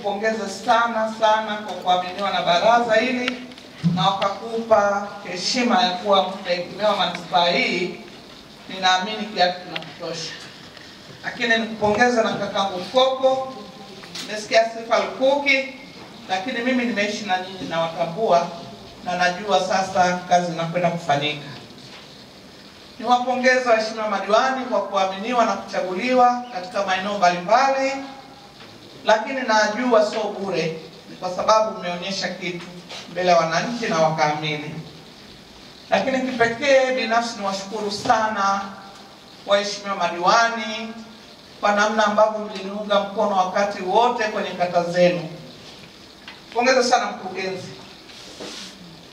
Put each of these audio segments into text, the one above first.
Pongeza sana kwa kuaminiwa na baraza hili na wakakupa heshima ya kuwa mtaheshimiwa manispaa hii. Ninaamini kiatu kinakutosha. Lakini nikupongeza na kakangu Mkoko, nimesikia sifa lukuki, lakini mimi nimeishi na nyinyi na watambua na najua sasa kazi inakwenda kufanyika. Niwapongeza waheshimiwa madiwani kwa kuaminiwa na kuchaguliwa katika maeneo mbalimbali, lakini najua sio bure, ni kwa sababu mmeonyesha kitu mbele ya wananchi na wakaamini. Lakini kipekee binafsi niwashukuru sana waheshimiwa madiwani kwa namna ambavyo mliniunga mkono wakati wote kwenye kata zenu. Pongeza sana mkurugenzi,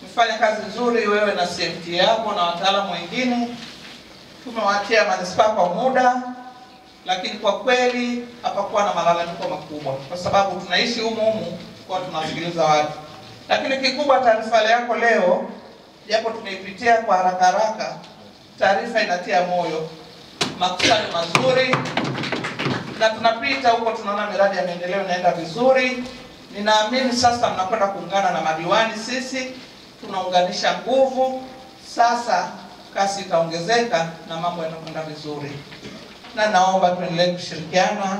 umefanya kazi nzuri wewe na CMT yako na wataalamu wengine. Tumewaachia manispaa kwa muda, lakini kwa kweli hapakuwa na malalamiko makubwa kwa sababu tunaishi humu kwa tunasikiliza watu. Lakini kikubwa taarifa yako leo, japo tumeipitia kwa haraka, taarifa inatia moyo, makusanyo mazuri, na tunapita huko tunaona miradi ya maendeleo inaenda vizuri. Ninaamini sasa mnakwenda kuungana na madiwani, sisi tunaunganisha nguvu, sasa kasi itaongezeka na mambo yatakwenda vizuri. Na naomba tuendelee kushirikiana,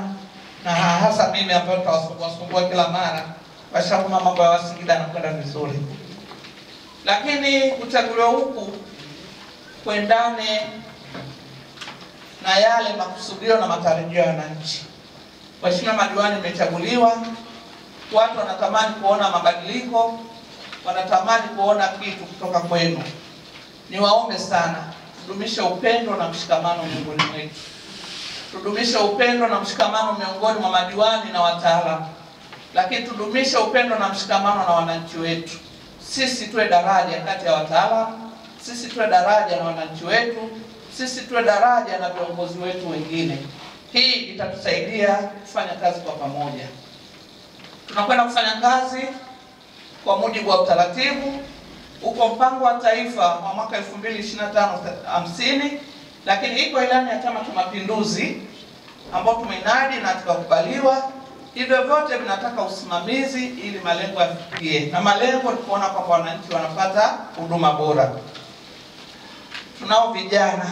na hasa mimi ambaye tutawasumbua kila mara kwa sababu mambo ya Singida yanakwenda vizuri. Lakini kuchaguliwa huku kuendane na yale makusudio na matarajio ya wananchi. Waheshimiwa madiwani mmechaguliwa, watu wanatamani kuona mabadiliko, wanatamani kuona kitu kutoka kwenu. Niwaombe sana, tudumishe upendo na mshikamano miongoni mwetu. Tudumishe upendo na mshikamano miongoni mwa madiwani na wataalamu. Lakini tudumishe upendo na mshikamano na wananchi wetu. Sisi tuwe daraja kati ya wataalamu, sisi tuwe daraja na wananchi wetu, sisi tuwe daraja na viongozi wetu wengine. Hii itatusaidia kufanya kazi kwa pamoja. Tunakwenda kufanya kazi kwa mujibu wa utaratibu. Uko mpango wa taifa wa mwaka 2025-50, lakini iko ilani ya Chama cha Mapinduzi ambao tumeinadi na tukakubaliwa. Hivyo vyote vinataka usimamizi ili malengo yafikie. Na malengo ni kuona kwamba wananchi wanapata huduma bora. Tunao vijana,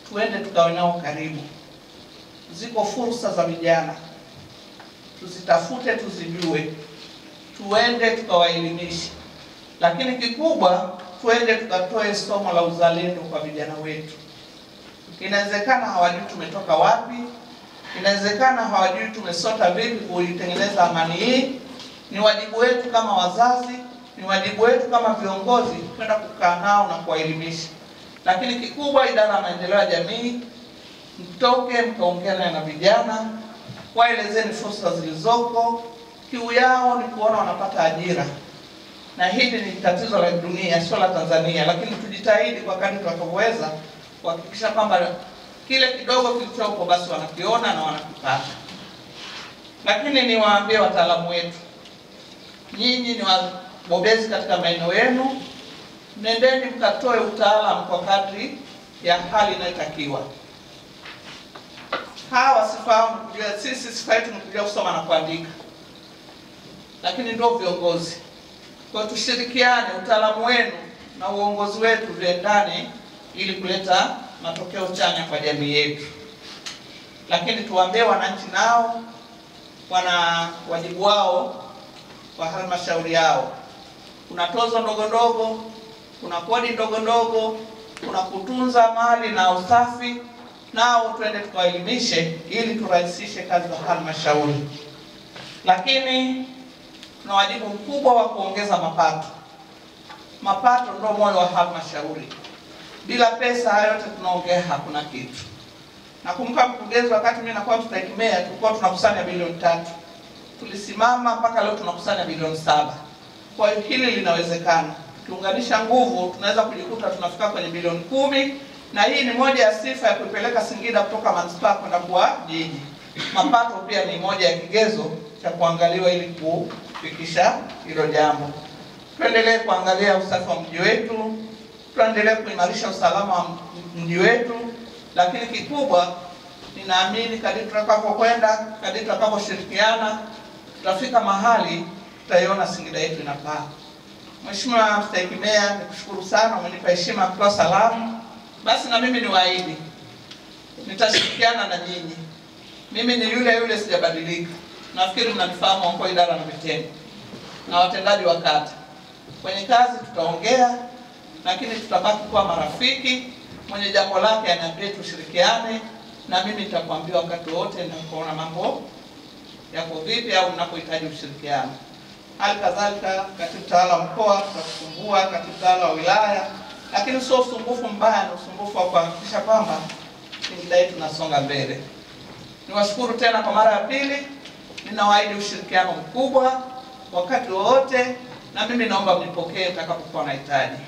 tuende tukawe nao karibu. Ziko fursa za vijana, tuzitafute, tuzijue, tuende tukawaelimishe. Lakini kikubwa tuende tukatoe somo la uzalendo kwa vijana wetu. Inawezekana hawajui tumetoka wapi, inawezekana hawajui tumesota vipi kuitengeneza amani hii. Ni wajibu wetu kama wazazi, ni wajibu wetu kama viongozi kwenda kukaa nao na kuwaelimisha. Lakini kikubwa idara ya maendeleo ya jamii, mtoke mkaongea na vijana, waelezeni fursa zilizoko. Kiu yao ni kuona wanapata ajira. Na hili ni tatizo la dunia, sio la Tanzania, lakini tujitahidi kwa kadri tutakavyoweza kuhakikisha kwamba kile kidogo kilichopo basi wanakiona na wanakipata. Lakini niwaambie wataalamu wetu, nyinyi ni wabobezi katika maeneo yenu, nendeni mkatoe utaalamu kwa kadri ya hali inayotakiwa. Hawa sifahamu kujua, sisi sifa yetu ni kujua kusoma na kuandika, lakini ndio viongozi. Kwa tushirikiane, utaalamu wenu na uongozi wetu viendane ili kuleta matokeo chanya kwa jamii yetu. Lakini tuwaambie wananchi nao wana wajibu wao kwa halmashauri yao. Kuna tozo ndogo ndogo, kuna kodi ndogo ndogo, kuna kutunza mali na usafi, nao tuende tukaelimishe ili turahisishe kazi za halmashauri. Lakini tuna wajibu mkubwa wa kuongeza mapato. Mapato ndio moyo wa halmashauri. Bila pesa hayo yote tunaongea hakuna kitu. Nakumbuka mkurugenzi, wakati mimi nakuwa tutaikimea, tulikuwa tunakusanya bilioni 3. Tulisimama mpaka leo tunakusanya bilioni 7. Kwa hiyo hili linawezekana. Tukiunganisha nguvu tunaweza kujikuta tunafika kwenye bilioni 10, na hii ni moja ya sifa ya kuipeleka Singida kutoka manispaa kwenda kuwa jiji. Mapato pia ni moja ya kigezo cha kuangaliwa ili kufikisha hilo jambo. Tuendelee kuangalia usafi wa mji wetu, tuendelee kuimarisha usalama wa mji wetu, lakini kikubwa ninaamini kadri tutakapokwenda, kadri tutakaposhirikiana, tutafika mahali tutaiona Singida yetu inapaa. Mheshimiwa Mstahiki Meya, nikushukuru sana, umenipa heshima kwa salamu. Basi na mimi niwaahidi nitashirikiana na nyinyi. Mimi ni yule sijabadilika. Nafikiri mnanifahamu mkuu wa idara na vitengo na watendaji wa kata. Kwenye kazi tutaongea, lakini tutabaki kuwa marafiki. Mwenye jambo lake aniambie tushirikiane, na mimi nitakwambia wakati wote ninapoona mambo yako vipi au mnapohitaji ushirikiano. Hali kadhalika katibu tawala wa mkoa tutakusumbua, katibu tawala wa wilaya, lakini sio usumbufu mbaya, ni usumbufu wa kuhakikisha kwamba Singida yetu tunasonga mbele. Niwashukuru tena kwa mara ya pili. Ninawaahidi ushirikiano mkubwa wakati wote, na mimi naomba mnipokee mtakapokuwa nahitaji.